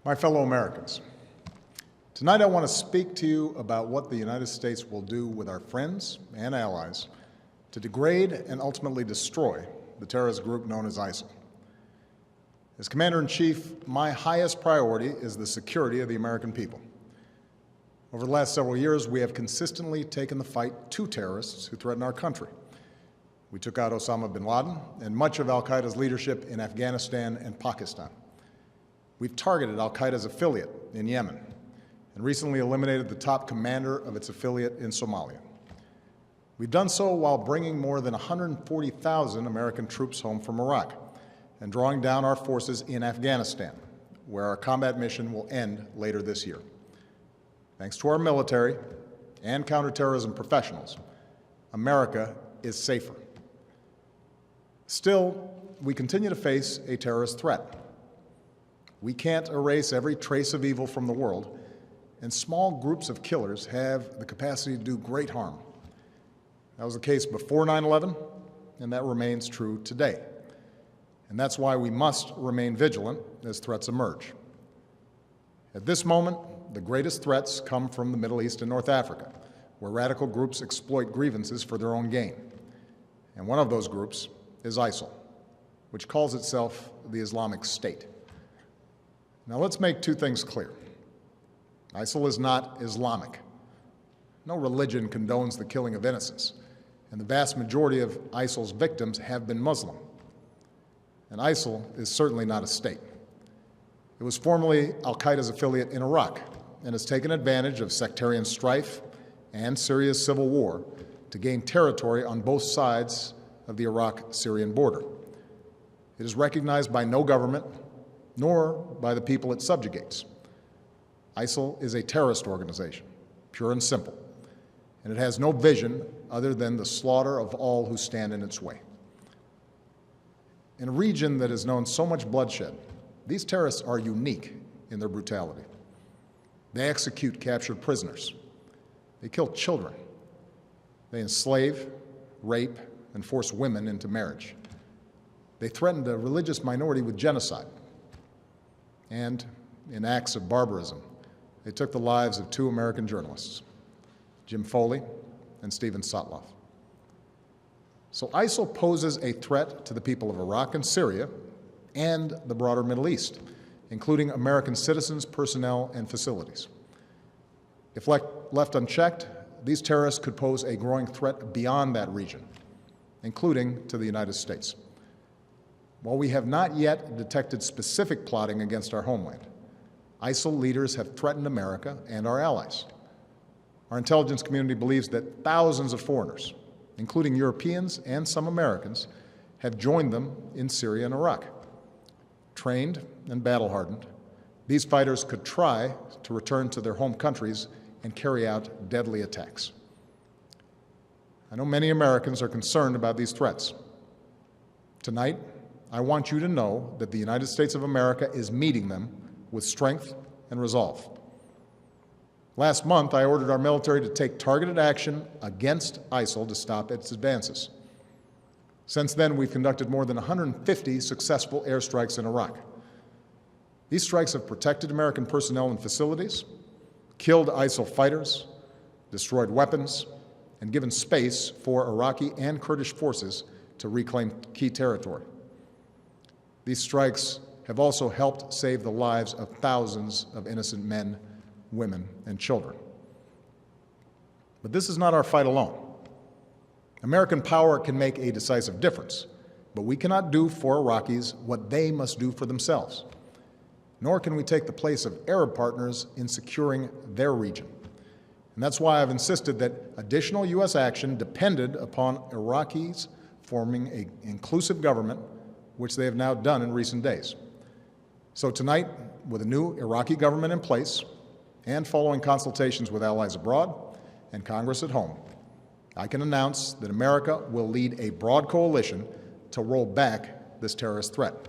My fellow Americans, tonight I want to speak to you about what the United States will do with our friends and allies to degrade and ultimately destroy the terrorist group known as ISIL. As Commander-in-Chief, my highest priority is the security of the American people. Over the last several years, we have consistently taken the fight to terrorists who threaten our country. We took out Osama bin Laden and much of al-Qaeda's leadership in Afghanistan and Pakistan. We've targeted al-Qaeda's affiliate in Yemen and recently eliminated the top commander of its affiliate in Somalia. We've done so while bringing more than 140,000 American troops home from Iraq and drawing down our forces in Afghanistan, where our combat mission will end later this year. Thanks to our military and counterterrorism professionals, America is safer. Still, we continue to face a terrorist threat. We can't erase every trace of evil from the world, and small groups of killers have the capacity to do great harm. That was the case before 9/11, and that remains true today. And that's why we must remain vigilant as threats emerge. At this moment, the greatest threats come from the Middle East and North Africa, where radical groups exploit grievances for their own gain. And one of those groups is ISIL, which calls itself the Islamic State. Now let's make two things clear. ISIL is not Islamic. No religion condones the killing of innocents, and the vast majority of ISIL's victims have been Muslim. And ISIL is certainly not a state. It was formerly al-Qaeda's affiliate in Iraq and has taken advantage of sectarian strife and Syria's civil war to gain territory on both sides of the Iraq-Syrian border. It is recognized by no government, nor by the people it subjugates. ISIL is a terrorist organization, pure and simple, and it has no vision other than the slaughter of all who stand in its way. In a region that has known so much bloodshed, these terrorists are unique in their brutality. They execute captured prisoners. They kill children. They enslave, rape, and force women into marriage. They threatened a religious minority with genocide. And in acts of barbarism, they took the lives of two American journalists, Jim Foley and Steven Sotloff. So ISIL poses a threat to the people of Iraq and Syria and the broader Middle East, including American citizens, personnel, and facilities. If left unchecked, these terrorists could pose a growing threat beyond that region, including to the United States. While we have not yet detected specific plotting against our homeland, ISIL leaders have threatened America and our allies. Our intelligence community believes that thousands of foreigners, including Europeans and some Americans, have joined them in Syria and Iraq. Trained and battle-hardened, these fighters could try to return to their home countries and carry out deadly attacks. I know many Americans are concerned about these threats. Tonight, I want you to know that the United States of America is meeting them with strength and resolve. Last month, I ordered our military to take targeted action against ISIL to stop its advances. Since then, we've conducted more than 150 successful airstrikes in Iraq. These strikes have protected American personnel and facilities, killed ISIL fighters, destroyed weapons, and given space for Iraqi and Kurdish forces to reclaim key territory. These strikes have also helped save the lives of thousands of innocent men, women, and children. But this is not our fight alone. American power can make a decisive difference, but we cannot do for Iraqis what they must do for themselves. Nor can we take the place of Arab partners in securing their region. And that's why I've insisted that additional U.S. action depended upon Iraqis forming an inclusive government, which they have now done in recent days. So tonight, with a new Iraqi government in place and following consultations with allies abroad and Congress at home, I can announce that America will lead a broad coalition to roll back this terrorist threat.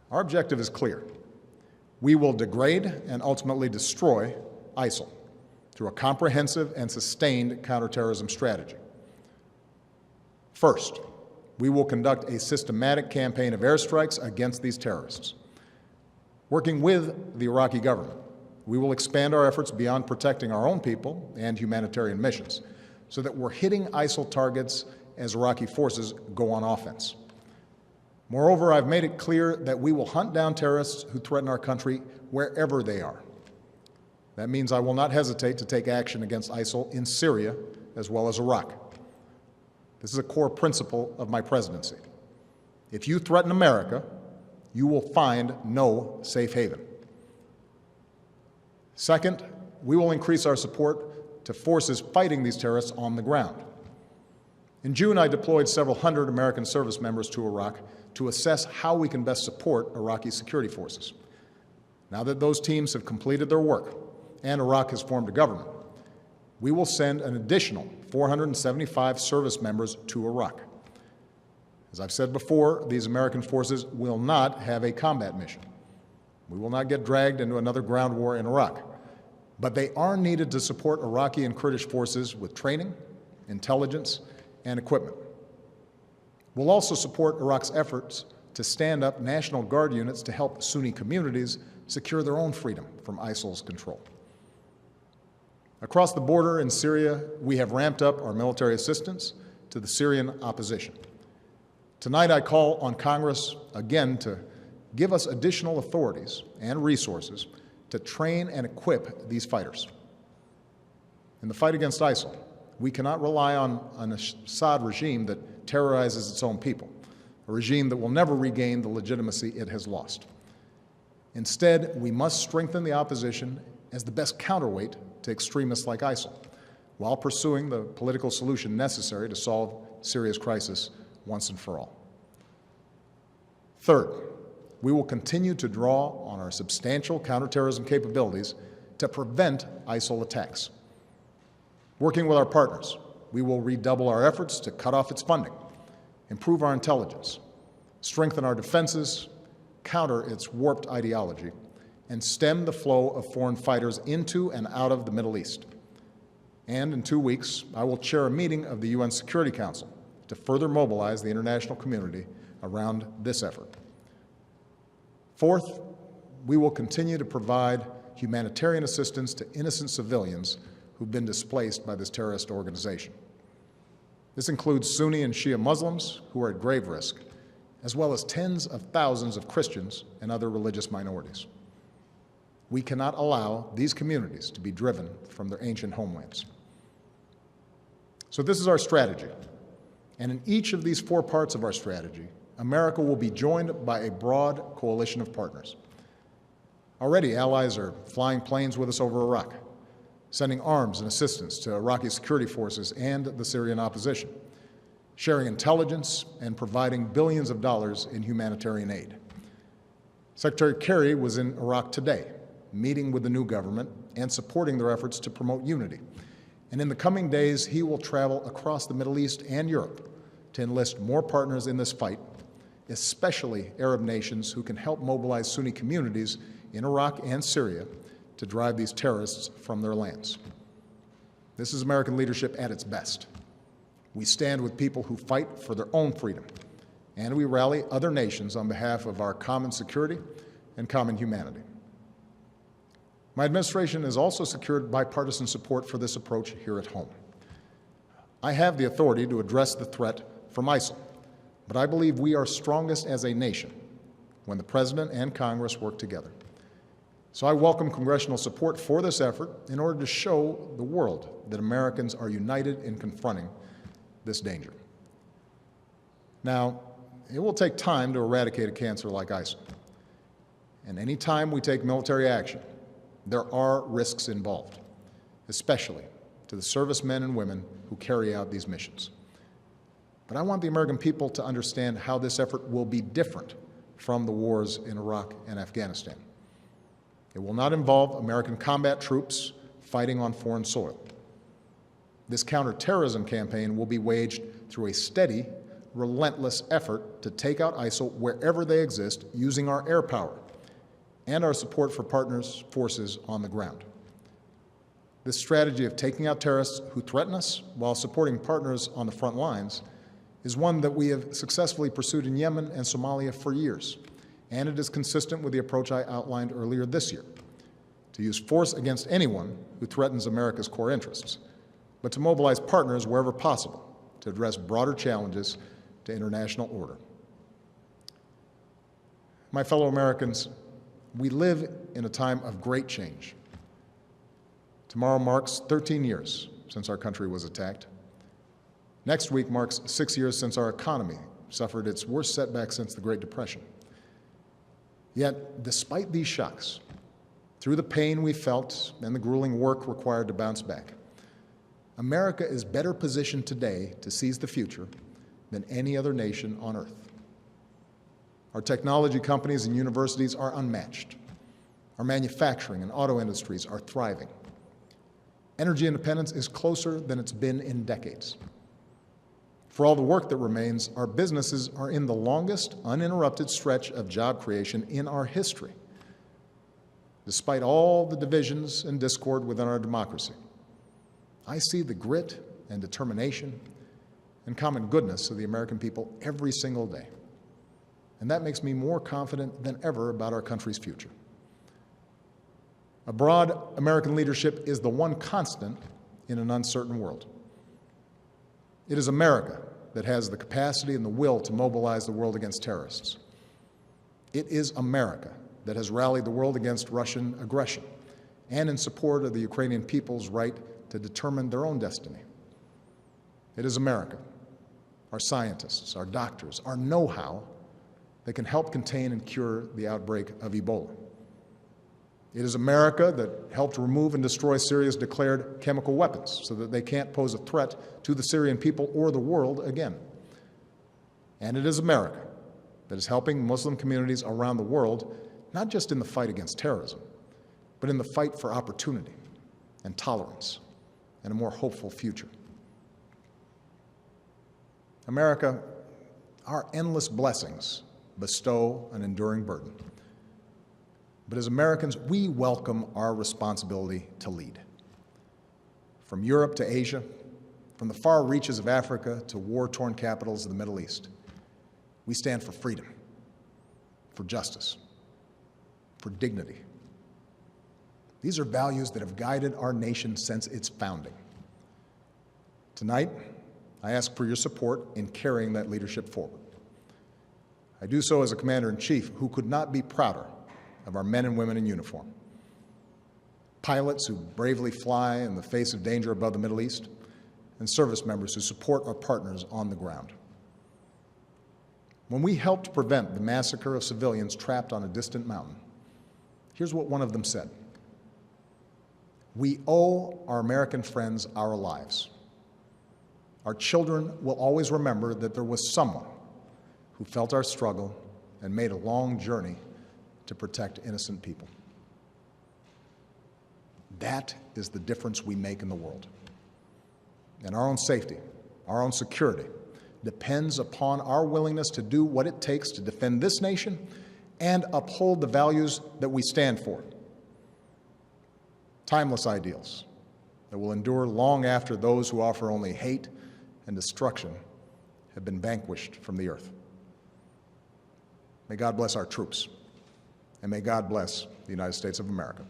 Our objective is clear. We will degrade and ultimately destroy ISIL through a comprehensive and sustained counterterrorism strategy. First, we will conduct a systematic campaign of airstrikes against these terrorists. Working with the Iraqi government, we will expand our efforts beyond protecting our own people and humanitarian missions so that we're hitting ISIL targets as Iraqi forces go on offense. Moreover, I've made it clear that we will hunt down terrorists who threaten our country wherever they are. That means I will not hesitate to take action against ISIL in Syria as well as Iraq. This is a core principle of my presidency. If you threaten America, you will find no safe haven. Second, we will increase our support to forces fighting these terrorists on the ground. In June, I deployed several hundred American service members to Iraq to assess how we can best support Iraqi security forces. Now that those teams have completed their work and Iraq has formed a government, we will send an additional 475 service members to Iraq. As I've said before, these American forces will not have a combat mission. We will not get dragged into another ground war in Iraq, but they are needed to support Iraqi and Kurdish forces with training, intelligence, and equipment. We'll also support Iraq's efforts to stand up National Guard units to help Sunni communities secure their own freedom from ISIL's control. Across the border in Syria, we have ramped up our military assistance to the Syrian opposition. Tonight, I call on Congress again to give us additional authorities and resources to train and equip these fighters. In the fight against ISIL, we cannot rely on an Assad regime that terrorizes its own people, a regime that will never regain the legitimacy it has lost. Instead, we must strengthen the opposition as the best counterweight to extremists like ISIL, while pursuing the political solution necessary to solve Syria's crisis once and for all. Third, we will continue to draw on our substantial counterterrorism capabilities to prevent ISIL attacks. Working with our partners, we will redouble our efforts to cut off its funding, improve our intelligence, strengthen our defenses, counter its warped ideology, and stem the flow of foreign fighters into and out of the Middle East. And in 2 weeks, I will chair a meeting of the UN Security Council to further mobilize the international community around this effort. Fourth, we will continue to provide humanitarian assistance to innocent civilians who've been displaced by this terrorist organization. This includes Sunni and Shia Muslims who are at grave risk, as well as tens of thousands of Christians and other religious minorities. We cannot allow these communities to be driven from their ancient homelands. So this is our strategy. And in each of these 4 parts of our strategy, America will be joined by a broad coalition of partners. Already, allies are flying planes with us over Iraq, sending arms and assistance to Iraqi security forces and the Syrian opposition, sharing intelligence and providing billions of dollars in humanitarian aid. Secretary Kerry was in Iraq today, meeting with the new government and supporting their efforts to promote unity. And in the coming days, he will travel across the Middle East and Europe to enlist more partners in this fight, especially Arab nations who can help mobilize Sunni communities in Iraq and Syria to drive these terrorists from their lands. This is American leadership at its best. We stand with people who fight for their own freedom, and we rally other nations on behalf of our common security and common humanity. My administration has also secured bipartisan support for this approach here at home. I have the authority to address the threat from ISIL, but I believe we are strongest as a nation when the President and Congress work together. So I welcome congressional support for this effort in order to show the world that Americans are united in confronting this danger. Now, it will take time to eradicate a cancer like ISIL. And any time we take military action, there are risks involved, especially to the servicemen and women who carry out these missions. But I want the American people to understand how this effort will be different from the wars in Iraq and Afghanistan. It will not involve American combat troops fighting on foreign soil. This counterterrorism campaign will be waged through a steady, relentless effort to take out ISIL wherever they exist using our air power and our support for partners' forces on the ground. This strategy of taking out terrorists who threaten us while supporting partners on the front lines is one that we have successfully pursued in Yemen and Somalia for years, and it is consistent with the approach I outlined earlier this year, to use force against anyone who threatens America's core interests, but to mobilize partners wherever possible to address broader challenges to international order. My fellow Americans, we live in a time of great change. Tomorrow marks 13 years since our country was attacked. Next week marks 6 years since our economy suffered its worst setback since the Great Depression. Yet, despite these shocks, through the pain we felt and the grueling work required to bounce back, America is better positioned today to seize the future than any other nation on earth. Our technology companies and universities are unmatched. Our manufacturing and auto industries are thriving. Energy independence is closer than it's been in decades. For all the work that remains, our businesses are in the longest uninterrupted stretch of job creation in our history, despite all the divisions and discord within our democracy. I see the grit and determination and common goodness of the American people every single day, and that makes me more confident than ever about our country's future. A broad American leadership is the one constant in an uncertain world. It is America that has the capacity and the will to mobilize the world against terrorists. It is America that has rallied the world against Russian aggression and in support of the Ukrainian people's right to determine their own destiny. It is America, our scientists, our doctors, our know-how that can help contain and cure the outbreak of Ebola. It is America that helped remove and destroy Syria's declared chemical weapons so that they can't pose a threat to the Syrian people or the world again. And it is America that is helping Muslim communities around the world, not just in the fight against terrorism, but in the fight for opportunity and tolerance and a more hopeful future. America, our endless blessings bestow an enduring burden. But as Americans, we welcome our responsibility to lead. From Europe to Asia, from the far reaches of Africa to war-torn capitals of the Middle East, we stand for freedom, for justice, for dignity. These are values that have guided our nation since its founding. Tonight, I ask for your support in carrying that leadership forward. I do so as a commander-in-chief who could not be prouder of our men and women in uniform. Pilots who bravely fly in the face of danger above the Middle East, and service members who support our partners on the ground. When we helped prevent the massacre of civilians trapped on a distant mountain, here's what one of them said: "We owe our American friends our lives. Our children will always remember that there was someone who felt our struggle and made a long journey to protect innocent people." That is the difference we make in the world. And our own safety, our own security, depends upon our willingness to do what it takes to defend this nation and uphold the values that we stand for. Timeless ideals that will endure long after those who offer only hate and destruction have been vanquished from the earth. May God bless our troops, and may God bless the United States of America.